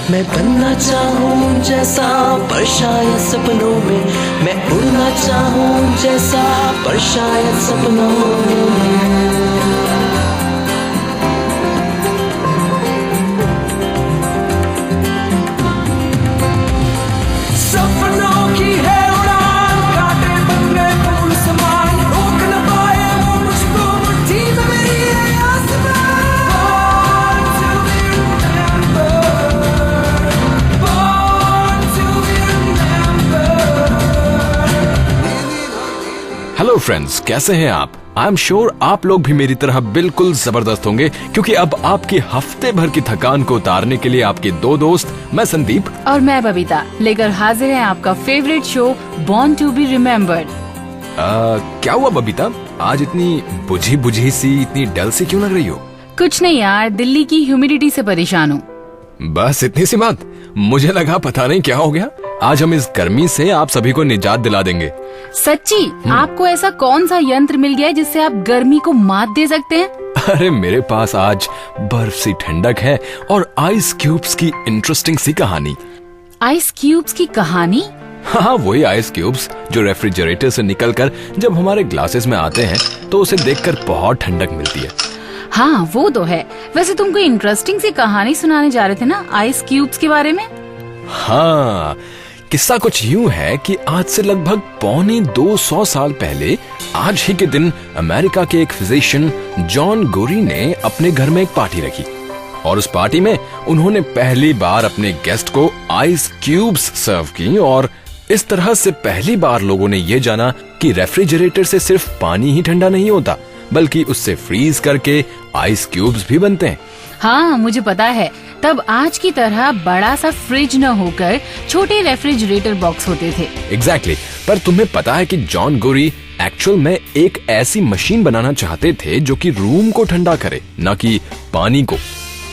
मैं बनना चाहूँ जैसा पर शायद सपनों में, मैं उड़ना चाहूँ जैसा पर शायद सपनों में। सपनों की है उड़ान, काटे बन गए फूल समान, रोक न पाए वो मुझको, मुट्ठी में मेरी है आसमान। हेलो फ्रेंड्स, कैसे हैं आप? आई एम श्योर आप लोग भी मेरी तरह बिल्कुल जबरदस्त होंगे, क्योंकि अब आपकी हफ्ते भर की थकान को उतारने के लिए आपके दो दोस्त, मैं संदीप और मैं बबीता, लेकर हाजिर हैं आपका favourite show born to be remembered. क्या हुआ बबीता, आज इतनी बुझी बुझी सी, इतनी डल सी क्यों लग रही हो? कुछ नहीं यार, दिल्ली की ह्यूमिडिटी से परेशान हूँ। बस इतनी सी बात? मुझे लगा पता नहीं क्या हो गया। आज हम इस गर्मी से आप सभी को निजात दिला देंगे। सच्ची? आपको ऐसा कौन सा यंत्र मिल गया है जिससे आप गर्मी को मात दे सकते हैं? अरे मेरे पास आज बर्फ सी ठंडक है और आइस क्यूब्स की इंटरेस्टिंग सी कहानी। आइस क्यूब्स की कहानी? हाँ, वही आइस क्यूब्स जो रेफ्रिजरेटर से निकलकर जब हमारे ग्लासेस में आते हैं तो उसे देखकर बहुत ठंडक मिलती है। हाँ वो तो है। वैसे तुम कोई इंटरेस्टिंग सी कहानी सुनाने जा रहे थे ना आइस क्यूब्स के बारे में? हाँ, किस्सा कुछ यूं है कि आज से लगभग 250 साल पहले आज ही के दिन अमेरिका के एक फिजिशियन जॉन गोरी ने अपने घर में एक पार्टी रखी और उस पार्टी में उन्होंने पहली बार अपने गेस्ट को आइस क्यूब्स सर्व की। और इस तरह से पहली बार लोगों ने ये जाना कि रेफ्रिजरेटर से सिर्फ पानी ही ठंडा नहीं होता, बल्कि उससे फ्रीज करके आइस क्यूब्स भी बनते हैं। हाँ मुझे पता है, तब आज की तरह बड़ा सा फ्रिज न होकर छोटे रेफ्रिजरेटर बॉक्स होते थे। एग्जैक्टली। पर तुम्हें पता है कि जॉन गोरी एक्चुअल में एक ऐसी मशीन बनाना चाहते थे जो कि रूम को ठंडा करे, न कि पानी को।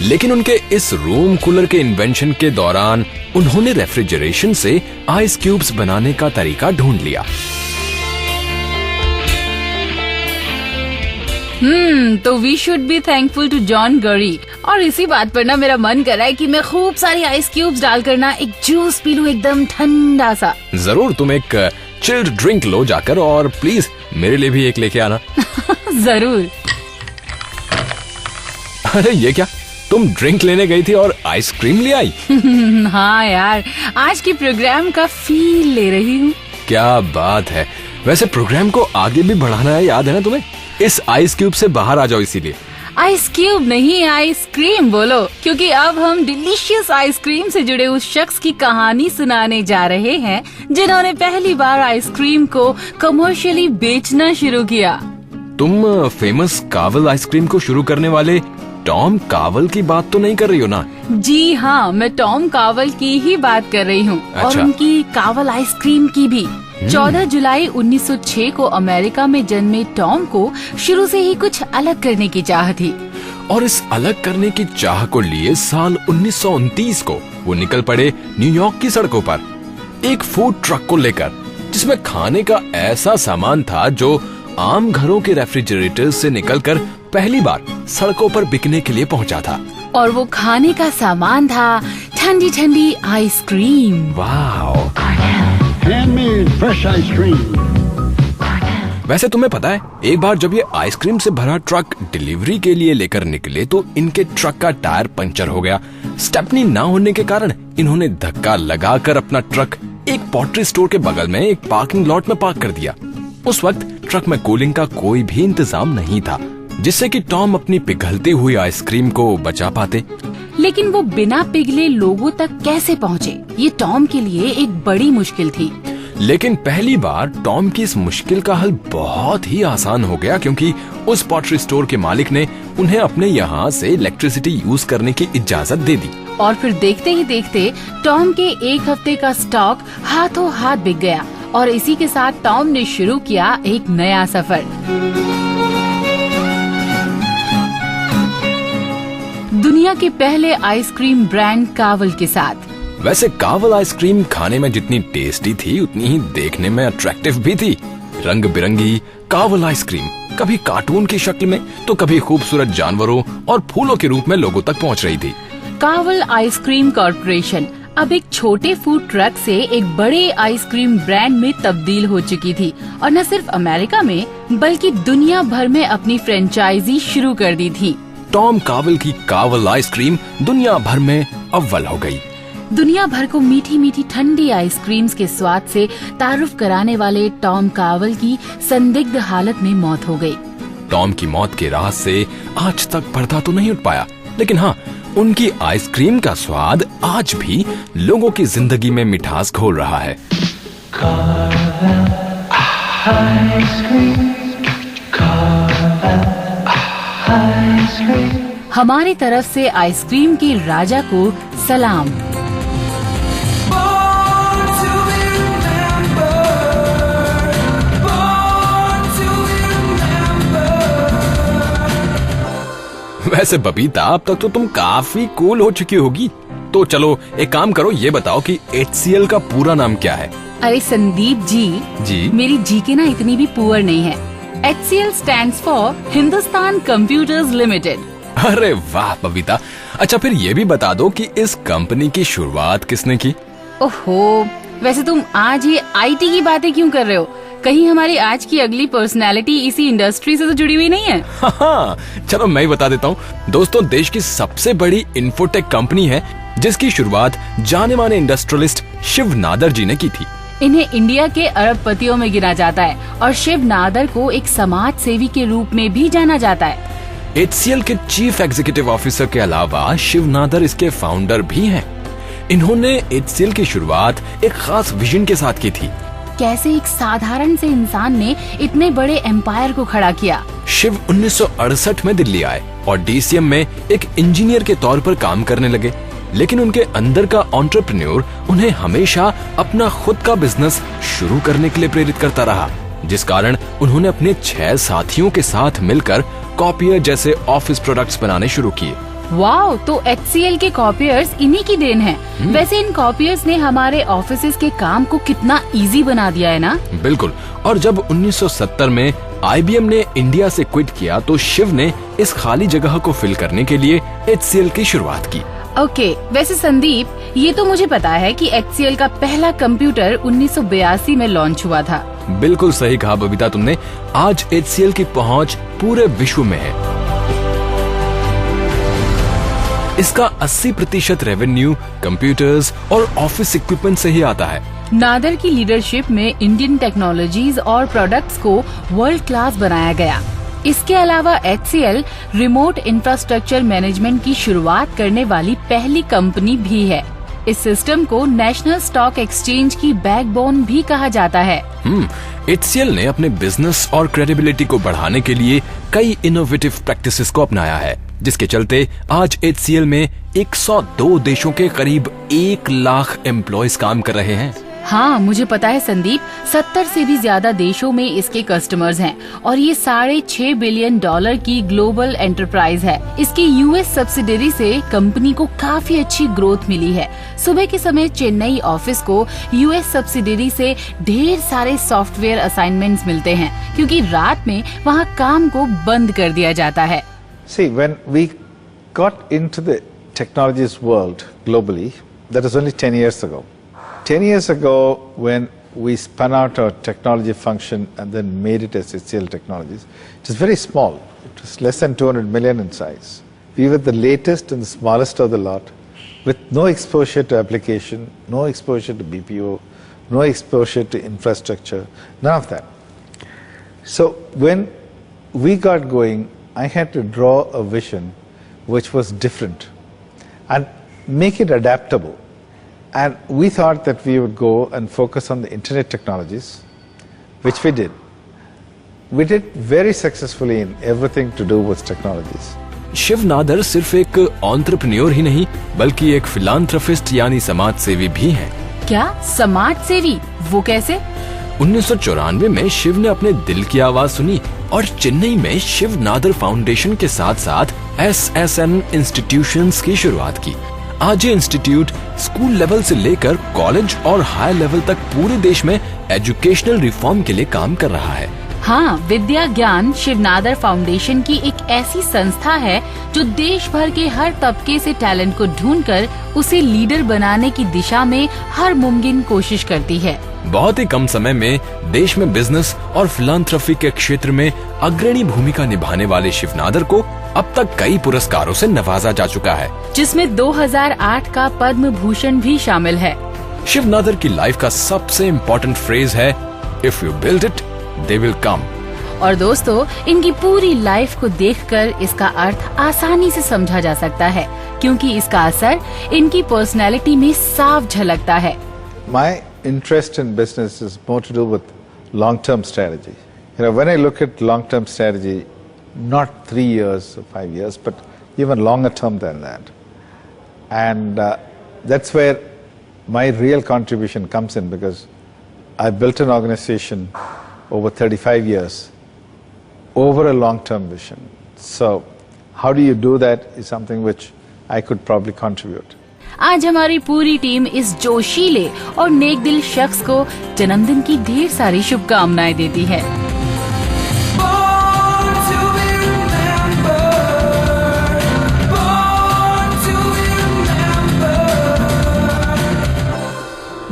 लेकिन उनके इस रूम कूलर के इन्वेंशन के दौरान उन्होंने रेफ्रिजरेशन से आइस क्यूब्स बनाने का तरीका ढूंढ लिया। तो we should be thankful to John Gary. और इसी बात पर ना मेरा मन कर रहा है कि मैं खूब सारी आइस क्यूब्स डालकर ना एक जूस पी लूं एकदम ठंडा सा। जरूर, तुम एक चिल्ड ड्रिंक लो जाकर, और प्लीज मेरे लिए भी एक लेके आना। जरूर। अरे ये क्या, तुम ड्रिंक लेने गई थी और आइसक्रीम ले आई? हाँ यार, आज की प्रोग्राम का फील ले रही हूँ। क्या बात है। वैसे प्रोग्राम को आगे भी बढ़ाना है, याद है ना तुम्हें? इस आइस क्यूब से बाहर आ जाओ। इसीलिए आइस क्यूब नहीं, आइसक्रीम बोलो, क्योंकि अब हम डिलीशियस आइसक्रीम से जुड़े उस शख्स की कहानी सुनाने जा रहे हैं जिन्होंने पहली बार आइसक्रीम को कमर्शियली बेचना शुरू किया। तुम फेमस कावल आइसक्रीम को शुरू करने वाले टॉम कावल की बात तो नहीं कर रही हो ना? जी हाँ, मैं टॉम कावल की ही बात कर रही हूँ। अच्छा। और उनकी कावल आइसक्रीम की भी। 14 जुलाई 1906 को अमेरिका में जन्मे टॉम को शुरू से ही कुछ अलग करने की चाह थी। और इस अलग करने की चाह को लिए साल 1929 को वो निकल पड़े न्यूयॉर्क की सड़कों पर एक फूड ट्रक को लेकर, जिसमें खाने का ऐसा सामान था जो आम घरों के रेफ्रिजरेटर से निकलकर पहली बार सड़कों पर बिकने के लिए पहुंचा था। और वो खाने का सामान था ठंडी ठंडी आइसक्रीम। वाह, handmade fresh ice cream. वैसे तुम्हें पता है, एक बार जब ये आइसक्रीम से भरा ट्रक डिलीवरी के लिए लेकर निकले तो इनके ट्रक का टायर पंचर हो गया। स्टेपनी ना होने के कारण इन्होंने धक्का लगाकर अपना ट्रक एक पॉटरी स्टोर के बगल में एक पार्किंग लॉट में पार्क कर दिया। उस वक्त ट्रक में कूलिंग का कोई भी इंतजाम नहीं था, जिससे कि टॉम अपनी पिघलती हुई आइसक्रीम को बचा पाते। लेकिन वो बिना पिघले लोगों तक कैसे पहुँचे, ये टॉम के लिए एक बड़ी मुश्किल थी। लेकिन पहली बार टॉम की इस मुश्किल का हल बहुत ही आसान हो गया, क्योंकि उस पॉटरी स्टोर के मालिक ने उन्हें अपने यहाँ से इलेक्ट्रिसिटी यूज करने की इजाजत दे दी। और फिर देखते ही देखते टॉम के एक हफ्ते का स्टॉक हाथों हाथ बिक गया। और इसी के साथ टॉम ने शुरू किया एक नया सफर। दुनिया के पहले आइसक्रीम ब्रांड कावल के साथ। वैसे कावल आइसक्रीम खाने में जितनी टेस्टी थी उतनी ही देखने में अट्रैक्टिव भी थी। रंग बिरंगी कावल आइसक्रीम कभी कार्टून की शक्ल में तो कभी खूबसूरत जानवरों और फूलों के रूप में लोगों तक पहुंच रही थी। कावल आइसक्रीम कॉर्पोरेशन अब एक छोटे फूड ट्रक से एक बड़े आइसक्रीम ब्रांड में तब्दील हो चुकी थी और न सिर्फ अमेरिका में बल्कि दुनिया भर में अपनी फ्रेंचाइजी शुरू कर दी थी। टॉम कावल की कावल आइसक्रीम दुनिया भर में अव्वल हो गई। दुनिया भर को मीठी मीठी ठंडी आइसक्रीम्स के स्वाद से तारुफ कराने वाले टॉम कावल की संदिग्ध हालत में मौत हो गई। टॉम की मौत के राज से आज तक पर्दा तो नहीं उठ पाया, लेकिन हाँ, उनकी आइसक्रीम का स्वाद आज भी लोगों की जिंदगी में मिठास घोल रहा है। हमारी तरफ से आइसक्रीम के राजा को सलाम। वैसे बबीता, अब तक तो तुम काफी कूल हो चुकी होगी, तो चलो एक काम करो, ये बताओ कि HCL का पूरा नाम क्या है? अरे संदीप जी, मेरी जीके ना इतनी भी पुअर नहीं है। HCL stands for Hindustan computers limited. अरे वाह बबीता, अच्छा फिर ये भी बता दो कि इस कंपनी की शुरुआत किसने की? ओहो, वैसे तुम आज ये IT की बातें क्यों कर रहे हो? कहीं हमारी आज की अगली पर्सनैलिटी इसी इंडस्ट्री से तो जुड़ी हुई नहीं है? हाँ, चलो मैं ही बता देता हूँ। दोस्तों, देश की सबसे बड़ी इंफोटेक कंपनी है जिसकी शुरुआत जाने माने इंडस्ट्रियलिस्ट शिव नादर जी ने की थी। इन्हें इंडिया के अरबपतियों में गिना जाता है और शिव नादर को एक समाज सेवी के रूप में भी जाना जाता है। HCL के चीफ एग्जीक्यूटिव ऑफिसर के अलावा शिव नादर इसके फाउंडर भी हैं। इन्होंने HCL की शुरुआत एक खास विजन के साथ की थी। कैसे एक साधारण से इंसान ने इतने बड़े एम्पायर को खड़ा किया? शिव 1968 में दिल्ली आए और DCM में एक इंजीनियर के तौर पर काम करने लगे, लेकिन उनके अंदर का एंटरप्रेन्योर उन्हें हमेशा अपना खुद का बिजनेस शुरू करने के लिए प्रेरित करता रहा, जिस कारण उन्होंने अपने 6 साथियों के साथ मिलकर कॉपियर जैसे ऑफिस प्रोडक्ट्स बनाने शुरू किए। वाओ, तो HCL के कॉपियर्स इन्हीं की देन है। वैसे इन कॉपियर्स ने हमारे ऑफिसेज के काम को कितना इजी बना दिया है ना? बिल्कुल। और जब 1970 में IBM ने इंडिया से क्विट किया तो शिव ने इस खाली जगह को फिल करने के लिए HCL की शुरुआत की। ओके, वैसे संदीप, ये तो मुझे पता है कि HCL का पहला कंप्यूटर 1982 में लॉन्च हुआ था। बिल्कुल सही कहा बबीता तुमने। आज HCL की पहुंच पूरे विश्व में है। इसका 80% रेवेन्यू कंप्यूटर्स और ऑफिस इक्विपमेंट से ही आता है। नादर की लीडरशिप में इंडियन टेक्नोलॉजीज और प्रोडक्ट्स को वर्ल्ड क्लास बनाया गया। इसके अलावा HCL रिमोट इंफ्रास्ट्रक्चर मैनेजमेंट की शुरुआत करने वाली पहली कंपनी भी है। इस सिस्टम को नेशनल स्टॉक एक्सचेंज की बैकबोन भी कहा जाता है। HCL ने अपने बिजनेस और क्रेडिबिलिटी को बढ़ाने के लिए कई इनोवेटिव प्रैक्टिसेस को अपनाया है, जिसके चलते आज HCL में 102 देशों के करीब 1 लाख एम्प्लॉयज काम कर रहे हैं। हाँ, मुझे पता है संदीप, 70 से भी ज्यादा देशों में इसके कस्टमर्स हैं और ये $6.5 बिलियन की ग्लोबल एंटरप्राइज है। इसकी US सब्सिडरी से कंपनी को काफी अच्छी ग्रोथ मिली है। सुबह के समय चेन्नई ऑफिस को US सब्सिडरी से ढेर सारे सॉफ्टवेयर असाइनमेंट्स मिलते हैं, क्योंकि रात में वहाँ काम को बंद कर दिया जाता है। See, when we got into the technologies world globally, that was only 10 years ago. 10 years ago, when we spun out our technology function and then made it as HCL Technologies, it was very small. It was less than 200 million in size. We were the latest and the smallest of the lot, with no exposure to application, no exposure to BPO, no exposure to infrastructure, none of that. So when we got going, I had to draw a vision which was different and make it adaptable. And we thought that we would go and focus on the internet technologies, which we did. We did very successfully in everything to do with technologies. Shiv Nadar सिर्फ एक entrepreneur ही नहीं, बल्कि एक philanthropist यानी समाज सेवी भी हैं। क्या समाज सेवी? वो कैसे? 1994 में शिव ने अपने दिल की आवाज सुनी और चेन्नई में शिव नादर फाउंडेशन के साथ साथ SSN इंस्टीट्यूशंस की शुरुआत की। आज ये इंस्टीट्यूट स्कूल लेवल से लेकर कॉलेज और हाई लेवल तक पूरे देश में एजुकेशनल रिफॉर्म के लिए काम कर रहा है। हाँ, विद्या ज्ञान शिवनादर फाउंडेशन की एक ऐसी संस्था है जो देश भर के हर तबके से टैलेंट को ढूंढकर उसे लीडर बनाने की दिशा में हर मुमकिन कोशिश करती है। बहुत ही कम समय में देश में बिजनेस और फिलांथ्रफी के क्षेत्र में अग्रणी भूमिका निभाने वाले शिवनादर को अब तक कई पुरस्कारों से नवाजा जा चुका है, जिसमें 2008 का पद्म भूषण भी शामिल है। शिवनादर की लाइफ का सबसे इम्पोर्टेंट फ्रेज है, if you build it they will come. और दोस्तों, इनकी पूरी लाइफ को देखकर इसका अर्थ आसानी से समझा जा सकता है, क्योंकि इसका असर इनकी पर्सनैलिटी में साफ झलकता है। My interest in business is more to do with long-term strategy. You know, when I look at long-term strategy, not 3 years or 5 years, but even longer term than that. And that's where my real contribution comes in, because I built an organization over 35 years over a long-term vision. So how do you do that is something which I could probably contribute. आज हमारी पूरी team इस जोशीले और नेक दिल शख्स को जन्मदिन की ढेर सारी शुभकामनाएं देती है।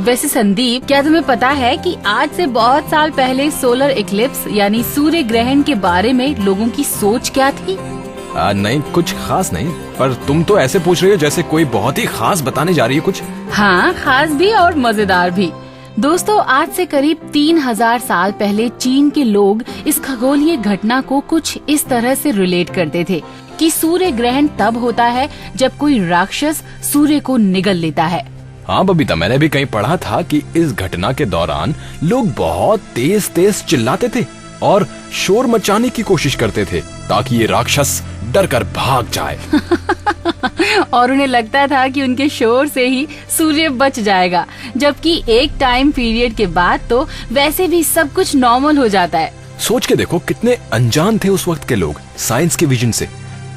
वैसे संदीप, क्या तुम्हें पता है कि आज से बहुत साल पहले सोलर इक्लिप्स यानी सूर्य ग्रहण के बारे में लोगों की सोच क्या थी? नहीं, कुछ खास नहीं, पर तुम तो ऐसे पूछ रही हो जैसे कोई बहुत ही खास बताने जा रही है कुछ। हाँ, खास भी और मजेदार भी। दोस्तों, आज से करीब 3000 साल पहले चीन के लोग इस खगोलीय घटना को कुछ इस तरह से रिलेट करते थे कि सूर्य ग्रहण तब होता है जब कोई राक्षस सूर्य को निगल लेता है। हाँ बबीता, मैंने भी कहीं पढ़ा था कि इस घटना के दौरान लोग बहुत तेज तेज चिल्लाते थे और शोर मचाने की कोशिश करते थे ताकि ये राक्षस डर कर भाग जाए। और उन्हें लगता था कि उनके शोर से ही सूर्य बच जाएगा, जबकि एक टाइम पीरियड के बाद तो वैसे भी सब कुछ नॉर्मल हो जाता है। सोच के देखो कितने अनजान थे उस वक्त के लोग साइंस के विजन से।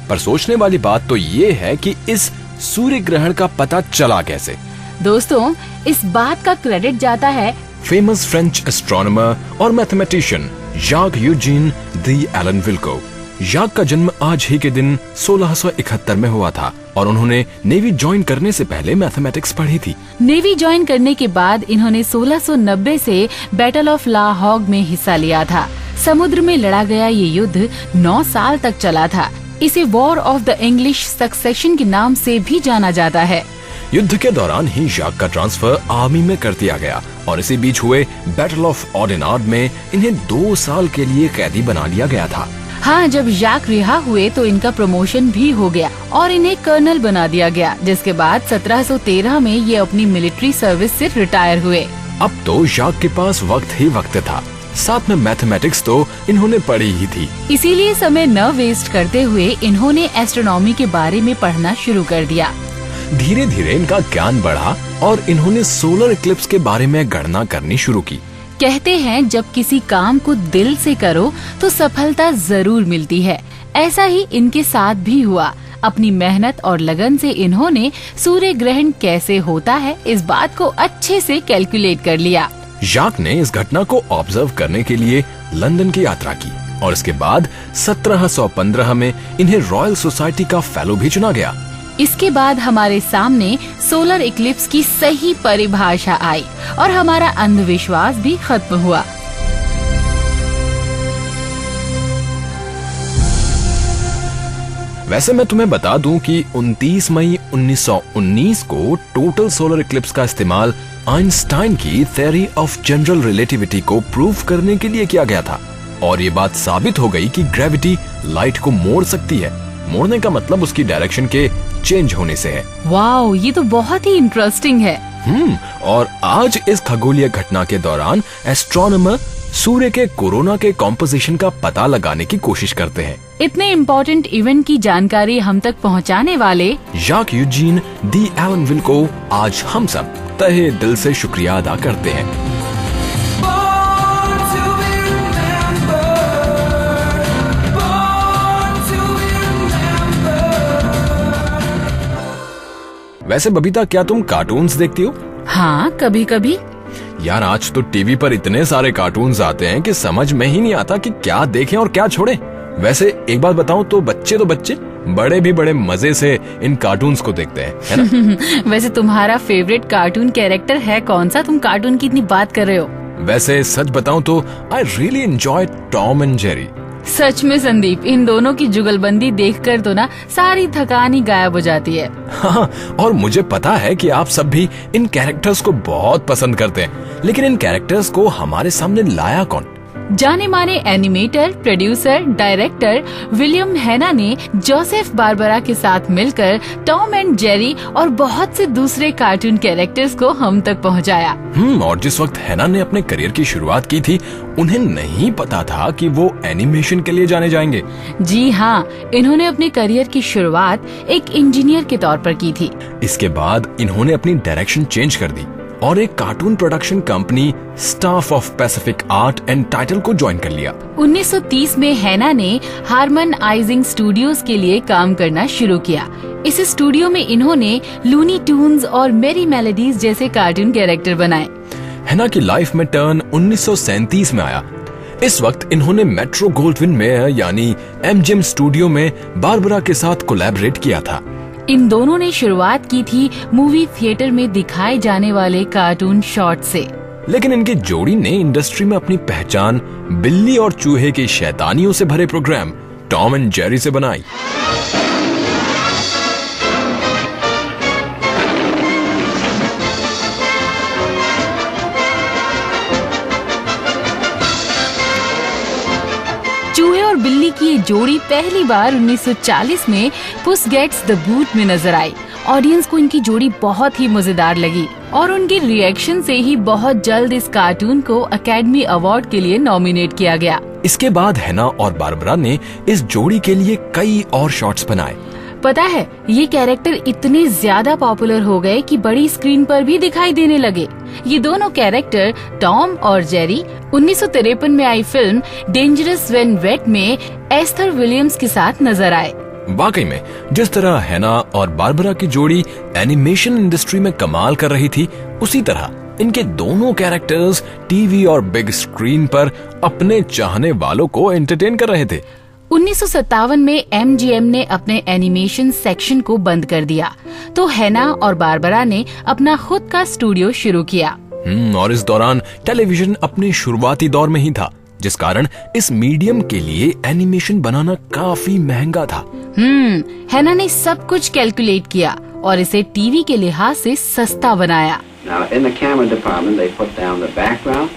पर सोचने वाली बात तो ये है कि इस सूर्य ग्रहण का पता चला कैसे। दोस्तों, इस बात का क्रेडिट जाता है फेमस फ्रेंच एस्ट्रोनॉमर और मैथमेटिशियन जाक यूजीन डी एलन को। जाक का जन्म आज ही के दिन 1671 में हुआ था और उन्होंने नेवी ज्वाइन करने से पहले मैथमेटिक्स पढ़ी थी। नेवी ज्वाइन करने के बाद इन्होंने 1690 से बैटल ऑफ ला हॉग में हिस्सा लिया था। समुद्र में लड़ा गया ये युद्ध 9 साल तक चला था। इसे war of the English succession के नाम से भी जाना जाता है। युद्ध के दौरान ही जाक का ट्रांसफर आर्मी में कर दिया गया और इसी बीच हुए बैटल ऑफ ऑर्डिनार्ड में इन्हें 2 साल के लिए कैदी बना लिया गया था। हाँ, जब जाक रिहा हुए तो इनका प्रमोशन भी हो गया और इन्हें कर्नल बना दिया गया, जिसके बाद 1713 में ये अपनी मिलिट्री सर्विस से रिटायर हुए। अब तो जाक के पास वक्त ही वक्त था, साथ में मैथमेटिक्स तो इन्होंने पढ़ी ही थी। इसीलिए समय न वेस्ट करते हुए इन्होंने एस्ट्रोनॉमी के बारे में पढ़ना शुरू कर दिया। धीरे धीरे इनका ज्ञान बढ़ा और इन्होंने सोलर इक्लिप्स के बारे में गणना करनी शुरू की। कहते हैं जब किसी काम को दिल से करो तो सफलता जरूर मिलती है। ऐसा ही इनके साथ भी हुआ। अपनी मेहनत और लगन से इन्होंने सूर्य ग्रहण कैसे होता है इस बात को अच्छे से कैलकुलेट कर लिया। जाक ने इस घटना को ऑब्जर्व करने के लिए लंदन की यात्रा की और इसके बाद 1715 में इन्हें रॉयल सोसाइटी का फेलो भी चुना गया। इसके बाद हमारे सामने सोलर इक्लिप्स की सही परिभाषा आई और हमारा अंधविश्वास भी खत्म हुआ। वैसे मैं तुम्हें बता दूं कि 29 मई 1919 को टोटल सोलर इक्लिप्स का इस्तेमाल आइंस्टाइन की थ्योरी ऑफ जनरल रिलेटिविटी को प्रूव करने के लिए किया गया था और ये बात साबित हो गई कि ग्रेविटी लाइट को मोड़ सकती है। मोड़ने का मतलब उसकी डायरेक्शन के चेंज होने से है। वाओ, ये तो बहुत ही इंटरेस्टिंग है। और आज इस खगोलीय घटना के दौरान एस्ट्रोनॉमर सूर्य के कोरोना के कॉम्पोजिशन का पता लगाने की कोशिश करते हैं। इतने इम्पोर्टेंट इवेंट की जानकारी हम तक पहुंचाने वाले जाक यूजीन डी एलन को आज हम सब तहे दिल से शुक्रिया अदा करते हैं। वैसे बबीता, क्या तुम कार्टून्स देखती हो? हाँ, कभी कभी। यार आज तो टीवी पर इतने सारे कार्टून्स आते हैं कि समझ में ही नहीं आता कि क्या देखें और क्या छोड़ें। वैसे एक बात बताऊं तो बच्चे बड़े भी बड़े मजे से इन कार्टून्स को देखते हैं, है ना? वैसे तुम्हारा फेवरेट कार्टून कैरेक्टर है कौन सा? तुम कार्टून की इतनी बात कर रहे हो। वैसे सच बताऊं तो I really enjoy Tom and Jerry. सच में संदीप, इन दोनों की जुगलबंदी देखकर तो ना सारी थकान ही गायब हो जाती है। हाँ, और मुझे पता है कि आप सब भी इन कैरेक्टर्स को बहुत पसंद करते हैं, लेकिन इन कैरेक्टर्स को हमारे सामने लाया कौन? जाने माने एनिमेटर, प्रोड्यूसर, डायरेक्टर विलियम हैना ने जोसेफ बारबरा के साथ मिलकर टॉम एंड जेरी और बहुत से दूसरे कार्टून कैरेक्टर्स को हम तक पहुंचाया। और जिस वक्त हैना ने अपने करियर की शुरुआत की थी, उन्हें नहीं पता था कि वो एनिमेशन के लिए जाने जाएंगे। जी हाँ, इन्होंने अपने करियर की शुरुआत एक इंजीनियर के तौर पर की थी। इसके बाद इन्होंने अपनी डायरेक्शन चेंज कर दी और एक cartoon production company staff of Pacific art and title को ज्वाइन कर लिया। 1930 में हैना ने हार्मन आइजिंग स्टूडियोज के लिए काम करना शुरू किया। इस स्टूडियो में इन्होंने लूनी ट्यून्स और मेरी मेलोडीज जैसे कार्टून कैरेक्टर बनाए। हैना की लाइफ में टर्न 1937 में आया। इस वक्त इन्होंने मेट्रो गोल्डविन में यानी एमजीएम स्टूडियो में बारबरा के साथ कोलैबोरेट किया था। इन दोनों ने शुरुआत की थी मूवी थिएटर में दिखाए जाने वाले कार्टून शॉर्ट से। लेकिन इनकी जोड़ी ने इंडस्ट्री में अपनी पहचान बिल्ली और चूहे की शैतानियों से भरे प्रोग्राम टॉम एंड जेरी से बनाई। चूहे और बिल्ली की ये जोड़ी पहली बार 1940 में पुस गेट्स द बूट में नजर आई। ऑडियंस को इनकी जोड़ी बहुत ही मजेदार लगी और उनके रिएक्शन से ही बहुत जल्द इस कार्टून को अकेडमी अवार्ड के लिए नॉमिनेट किया गया। इसके बाद हैना और बारबरा ने इस जोड़ी के लिए कई और शॉर्ट्स बनाए। पता है, ये कैरेक्टर इतने ज्यादा पॉपुलर हो गए कि बड़ी स्क्रीन पर भी दिखाई देने लगे। ये दोनों कैरेक्टर टॉम और जेरी 1953 में आई फिल्म डेंजरस व्हेन वेट में एस्थर विलियम्स के साथ नजर आए। वाकई में जिस तरह हैना और बारबरा की जोड़ी एनिमेशन इंडस्ट्री में कमाल कर रही थी, उसी तरह इनके दोनों कैरेक्टर्स टीवी और बिग स्क्रीन पर अपने चाहने वालों को एंटरटेन कर रहे थे। 1957 में एमजीएम ने अपने एनिमेशन सेक्शन को बंद कर दिया, तो हैना और बारबरा ने अपना खुद का स्टूडियो शुरू किया। और इस दौरान टेलीविजन अपने शुरुआती दौर में ही था, जिस कारण इस मीडियम के लिए एनिमेशन बनाना काफी महंगा था। हैना ने सब कुछ कैलकुलेट किया और इसे टीवी के लिहाज से सस्ता बनाया। Now, in the camera department, they put down the background,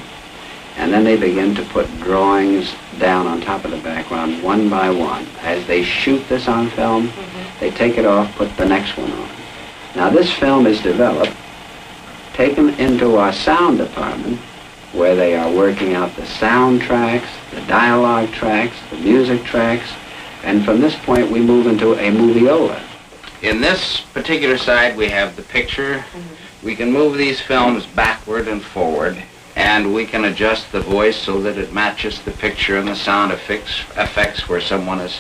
and then they begin to put drawings down on top of the background one by one. As they shoot this on film, they take it off, put the next one on. Now, this film is developed, taken into our sound department, where they are working out the sound tracks, the dialogue tracks, the music tracks, and from this point we move into a moviola. In this particular side we have the picture. We can move these films backward and forward, and we can adjust the voice so that it matches the picture, and the sound effects where someone is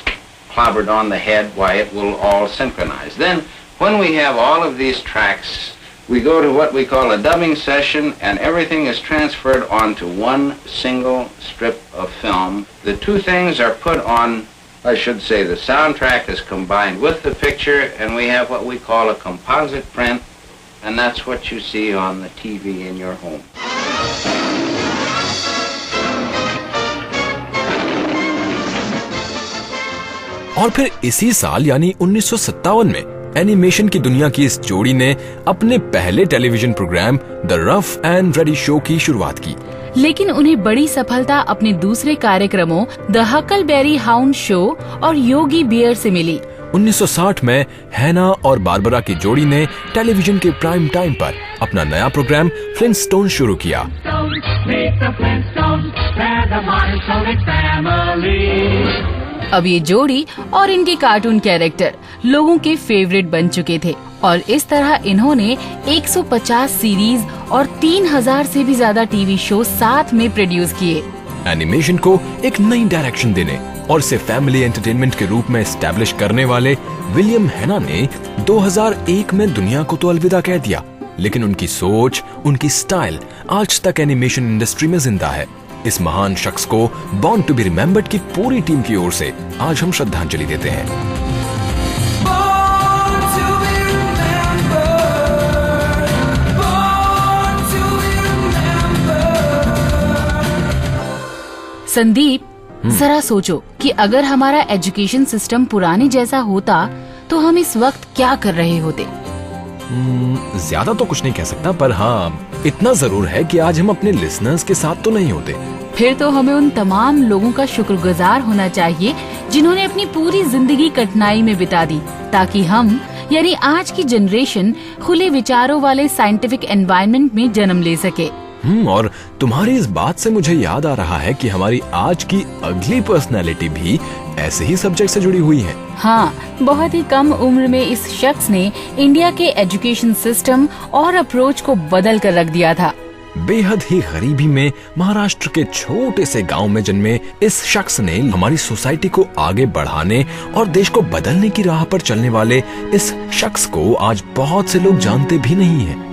clobbered on the head, why it will all synchronize. Then when we have all of these tracks, we go to what we call a dubbing session, and everything is transferred onto one single strip of film. The two things are put on, I should say, the soundtrack is combined with the picture, and we have what we call a composite print, and that's what you see on the TV in your home. और फिर इसी साल यानी 1957 में animation की दुनिया की इस जोड़ी ने अपने पहले television programme the rough and ready show की शुरुआत की। लेकिन उन्हें बड़ी सफलता अपने दूसरे कार्यक्रमों द हकलबेरी हाउंड शो और योगी बियर से मिली। 1960 में हैना और बारबरा की जोड़ी ने टेलीविजन के प्राइम टाइम पर अपना नया प्रोग्राम फ्लिंटस्टोन शुरू किया। अब ये जोड़ी और इनके कार्टून कैरेक्टर लोगों के फेवरेट बन चुके थे और इस तरह इन्होंने 150 सीरीज और 3000 से भी ज्यादा टीवी शो साथ में प्रोड्यूस किए। एनिमेशन को एक नई डायरेक्शन देने और इसे फैमिली एंटरटेनमेंट के रूप में एस्टैब्लिश करने वाले विलियम हैना ने 2001 में दुनिया को तो अलविदा कह दिया, लेकिन उनकी सोच, उनकी स्टाइल आज तक एनिमेशन इंडस्ट्री में जिंदा है। इस महान शख्स को बॉर्न टू बी रिमेम्बर्ड की पूरी टीम की ओर से आज हम श्रद्धांजलि देते हैं। संदीप, जरा सोचो कि अगर हमारा एजुकेशन सिस्टम पुराने जैसा होता तो हम इस वक्त क्या कर रहे होते। ज्यादा तो कुछ नहीं कह सकता, पर हाँ इतना जरूर है कि आज हम अपने लिसनर्स के साथ तो नहीं होते। फिर तो हमें उन तमाम लोगों का शुक्रगुजार होना चाहिए जिन्होंने अपनी पूरी जिंदगी कठिनाई में बिता दी, ताकि हम यानी आज की जनरेशन खुले विचारों वाले साइंटिफिक एनवायरनमेंट में जन्म ले सके। और तुम्हारी इस बात से मुझे याद आ रहा है कि हमारी आज की अगली पर्सनालिटी भी ऐसे ही सब्जेक्ट से जुड़ी हुई है। हाँ, बहुत ही कम उम्र में इस शख्स ने इंडिया के एजुकेशन सिस्टम और अप्रोच को बदल कर रख दिया था। बेहद ही गरीबी में महाराष्ट्र के छोटे से गांव में जन्मे इस शख्स ने हमारी सोसाइटी को आगे बढ़ाने और देश को बदलने की राह पर चलने वाले इस शख्स को आज बहुत से लोग जानते भी नहीं हैं।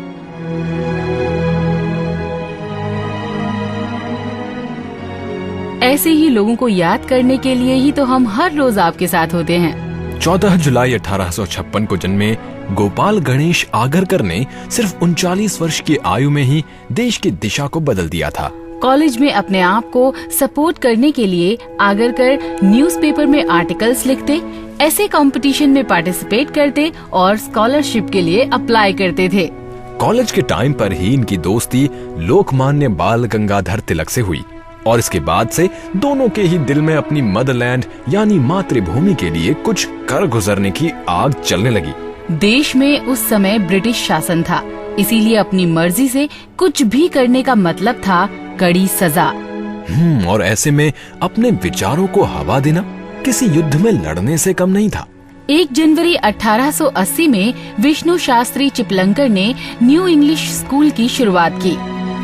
ऐसे ही लोगों को याद करने के लिए ही तो हम हर रोज आपके साथ होते हैं। 14 जुलाई 1856 को जन्मे गोपाल गणेश आगरकर ने सिर्फ 39 वर्ष की आयु में ही देश की दिशा को बदल दिया था। कॉलेज में अपने आप को सपोर्ट करने के लिए आगरकर न्यूज़पेपर में आर्टिकल्स लिखते, ऐसे कंपटीशन में पार्टिसिपेट करते और स्कॉलरशिप के लिए अप्लाई करते थे। कॉलेज के टाइम पर ही इनकी दोस्ती लोकमान्य बाल गंगाधर तिलक से हुई और इसके बाद से दोनों के ही दिल में अपनी मदरलैंड यानी मातृभूमि के लिए कुछ कर गुजरने की आग चलने लगी। देश में उस समय ब्रिटिश शासन था, इसीलिए अपनी मर्जी से कुछ भी करने का मतलब था कड़ी सजा। और ऐसे में अपने विचारों को हवा देना किसी युद्ध में लड़ने से कम नहीं था। 1 जनवरी 1880 में विष्णु शास्त्री चिपलंकर ने न्यू इंग्लिश स्कूल की शुरुआत की।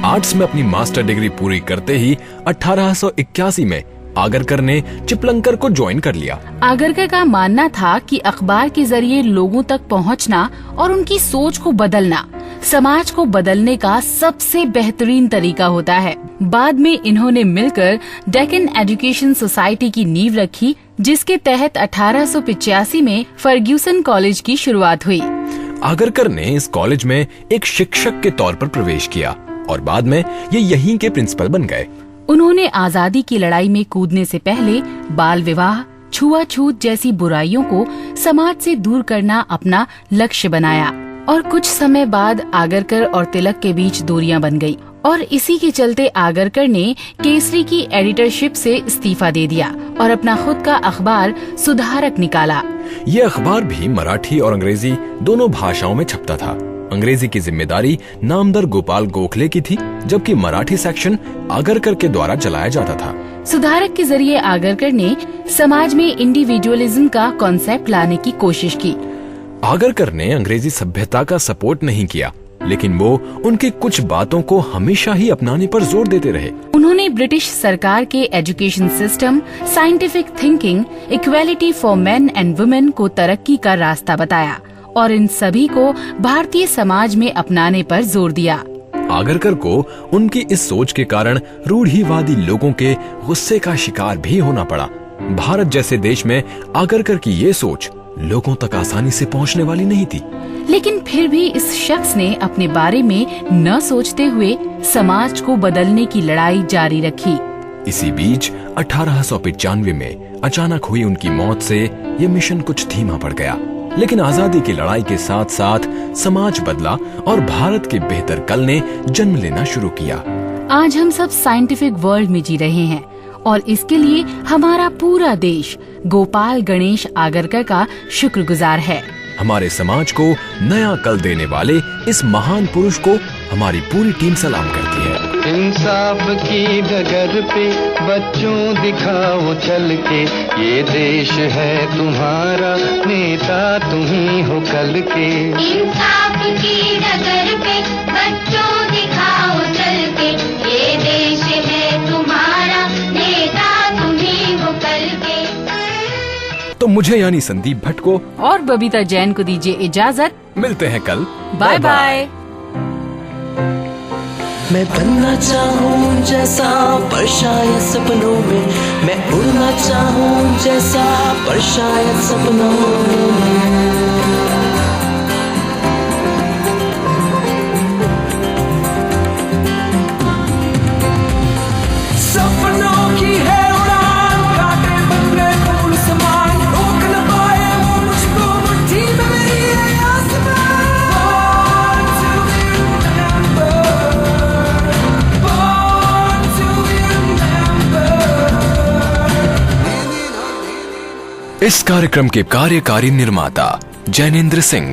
आर्ट्स में अपनी मास्टर डिग्री पूरी करते ही 1881 में आगरकर ने चिपलंकर को ज्वाइन कर लिया। आगरकर का मानना था कि अखबार के जरिए लोगों तक पहुंचना और उनकी सोच को बदलना समाज को बदलने का सबसे बेहतरीन तरीका होता है। बाद में इन्होंने मिलकर डेक्कन एजुकेशन सोसाइटी की नींव रखी, जिसके तहत 1885 में फर्ग्यूसन कॉलेज की शुरुआत हुई। आगरकर ने इस कॉलेज में एक शिक्षक के तौर पर प्रवेश किया और बाद में ये यहीं के प्रिंसिपल बन गए। उन्होंने आजादी की लड़ाई में कूदने से पहले बाल विवाह, छुआछूत जैसी बुराइयों को समाज से दूर करना अपना लक्ष्य बनाया और कुछ समय बाद आगरकर और तिलक के बीच दूरियां बन गई और इसी के चलते आगरकर ने केसरी की एडिटरशिप से इस्तीफा दे दिया और अपना खुद का अखबार सुधारक निकाला। ये अखबार भी मराठी और अंग्रेजी दोनों भाषाओं में छपता था। अंग्रेजी की जिम्मेदारी नामदर गोपाल गोखले की थी, जबकि मराठी सेक्शन आगरकर के द्वारा चलाया जाता था। सुधारक के जरिए आगरकर ने समाज में इंडिविजुअलिज्म का कॉन्सेप्ट लाने की कोशिश की। आगरकर ने अंग्रेजी सभ्यता का सपोर्ट नहीं किया, लेकिन वो उनकी कुछ बातों को हमेशा ही अपनाने पर जोर देते रहे। उन्होंने ब्रिटिश सरकार के education system, scientific thinking, equality for main and women को तरक्की का रास्ता बताया और इन सभी को भारतीय समाज में अपनाने पर जोर दिया। आगरकर को उनकी इस सोच के कारण रूढ़िवादी लोगों के गुस्से का शिकार भी होना पड़ा। भारत जैसे देश में आगरकर की ये सोच लोगों तक आसानी से पहुंचने वाली नहीं थी, लेकिन फिर भी इस शख्स ने अपने बारे में न सोचते हुए समाज को बदलने की लड़ाई जारी रखी। इसी बीच 1895 में अचानक हुई उनकी मौत से ये मिशन कुछ धीमा पड़ गया, लेकिन आजादी की लड़ाई के साथ साथ समाज बदला और भारत के बेहतर कल ने जन्म लेना शुरू किया। आज हम सब साइंटिफिक वर्ल्ड में जी रहे हैं और इसके लिए हमारा पूरा देश गोपाल गणेश आगरकर का शुक्रगुजार है। हमारे समाज को नया कल देने वाले इस महान पुरुष को हमारी पूरी टीम सलाम करती है। इंसाफ की डगर पे बच्चों दिखाओ चल के, ये देश है तुम्हारा, नेता तुम ही हो कल के। इंसाफ की डगर पे बच्चों दिखाओ चल के, ये देश है तुम्हारा, नेता तुम ही हो कल के। तो मुझे यानी संदीप भट्ट को और बबीता जैन को दीजिए इजाजत। मिलते हैं कल। Bye bye. मैं बनना चाहूँ जैसा पर शायद सपनों में, मैं उड़ना चाहूँ जैसा पर शायद सपनों में। सपनों की है उड़ान, कांटे बन गए फूल समान, रोक न पाए वो मुझको मुट्ठी में मेरी है आसमान। Born to be remembered, born to be remembered। इस कार्यक्रम के कार्यकारी निर्माता जैनेंद्र सिंह,